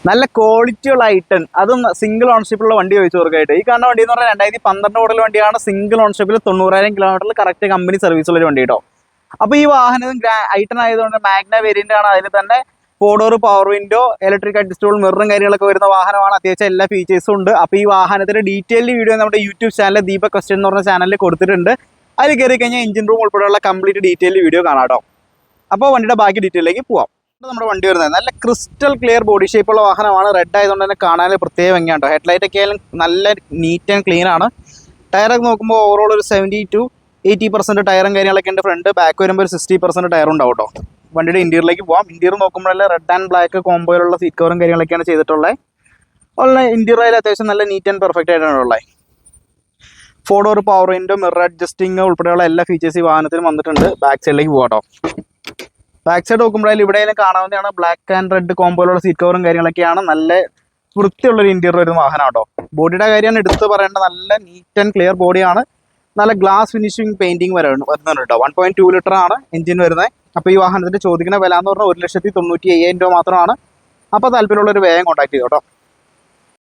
നല്ല ക്വാളിറ്റിയുള്ള ഐറ്റം, അതും സിംഗിൾ ഓൺഷിപ്പുള്ള വണ്ടി ചോദിച്ചു കൊടുക്കായിട്ട്. ഈ കാണുന്ന വണ്ടി എന്ന് പറഞ്ഞാൽ 2012 മോഡൽ വണ്ടിയാണ്. സിംഗിൾ ഓൺഷിപ്പിൽ 90,000 കിലോമീറ്ററിൽ കറക്റ്റ് കമ്പനി സർവീസുള്ള ഒരു വണ്ടി കേട്ടോ. അപ്പോൾ ഈ വാഹനം ഐറ്റൺ ആയതുകൊണ്ട് മാഗ്ന വേരിയന്റ് ആണ്. അതിൽ തന്നെ 4 door power window, electric adjustable മിററും കാര്യങ്ങളൊക്കെ വരുന്ന വാഹനമാണ്. അത്യാവശ്യം എല്ലാ ഫീച്ചേഴ്സും ഉണ്ട്. അപ്പോൾ ഈ വാഹനത്തിന്റെ ഡീറ്റെയിൽഡ് വീഡിയോ നമ്മുടെ യൂട്യൂബ് ചാനൽ ദീപക് ക്വസ്റ്റ്യൻ എന്ന് പറഞ്ഞ ചാനലിൽ കൊടുത്തിട്ടുണ്ട്. അതിൽ കയറി കഴിഞ്ഞാൽ എഞ്ചിൻ റൂം ഉൾപ്പെടെയുള്ള കംപ്ലീറ്റ് ഡീറ്റെയിൽഡ് വീഡിയോ കാണാം കേട്ടോ. അപ്പോൾ വണ്ടിയുടെ ബാക്കി ഡീറ്റെയിലേക്ക് പോവാം. നമ്മുടെ വണ്ടി വരുന്നത് നല്ല ക്രിസ്റ്റൽ ക്ലിയർ ബോഡി ഷേപ്പുള്ള വാഹനമാണ്. റെഡ് ആയതുകൊണ്ട് തന്നെ കാണാൻ പ്രത്യേക ഭംഗിയാണ്. ഹെഡ്ലൈറ്റ് ഒക്കെ ആയാലും നല്ല നീറ്റ് ആൻഡ് ക്ലീൻ ആണ്. ടയറൊക്കെ നോക്കുമ്പോൾ ഓവറോൾ ഒരു 70 to 80% ടയറും കാര്യങ്ങളൊക്കെ ഉണ്ട്. ഫ്രണ്ട് ബാക്ക് വരുമ്പോൾ ഒരു 60% ടയർ ഉണ്ടാവും കേട്ടോ. വണ്ടിയുടെ ഇന്റീരിയറിലേക്ക് പോകാം. ഇന്റീരിയർ നോക്കുമ്പോഴല്ലേ റെഡ് ആൻഡ് ബ്ലാക്ക് കോമ്പോയിലുള്ള സീറ്റ് കവറും കാര്യങ്ങളൊക്കെയാണ് ചെയ്തിട്ടുള്ളത്. അതുപോലെ ഇന്റീരിയറിൽ അത്യാവശ്യം നല്ല നീറ്റ് ആൻഡ് പെർഫെക്റ്റ് ആയിട്ടാണ് ഉള്ളത്. 4 door power window, mirror adjusting ഉൾപ്പെടെയുള്ള എല്ലാ ഫീച്ചേഴ്സ് ഈ വാഹനത്തിന് വന്നിട്ടുണ്ട്. ബാക്ക് സൈഡിലേക്ക് പോകാം കേട്ടോ. ബാക്ക് സൈഡ് നോക്കുമ്പോഴായാലും ഇവിടെയെങ്കിലും കാണാവുന്നതാണ് ബ്ലാക്ക് ആൻഡ് റെഡ് കോമ്പോയിലുള്ള സീറ്റ് കവറും കാര്യങ്ങളൊക്കെയാണ്. നല്ല വൃത്തിയുള്ളൊരു ഇന്റീരിയർ വരുന്ന വാഹനം കേട്ടോ. ബോഡിയുടെ കാര്യമാണ് എടുത്ത് പറയേണ്ട. നല്ല നീറ്റ് ആൻഡ് ക്ലിയർ ബോഡിയാണ്. നല്ല ഗ്ലാസ് ഫിനിഷിംഗ് പെയിന്റിങ് വരുന്നുണ്ട് കേട്ടോ. 1.2 ലിറ്റർ ആണ് എഞ്ചിൻ വരുന്നത്. അപ്പോൾ ഈ വാഹനത്തിന്റെ ചോദിക്കുന്ന വില എന്ന് പറഞ്ഞാൽ 1,95,000 രൂപ മാത്രമാണ്. അപ്പോൾ താല്പര്യമുള്ളൊരു വേഗം കോൺടാക്ട് ചെയ്തോ കേട്ടോ.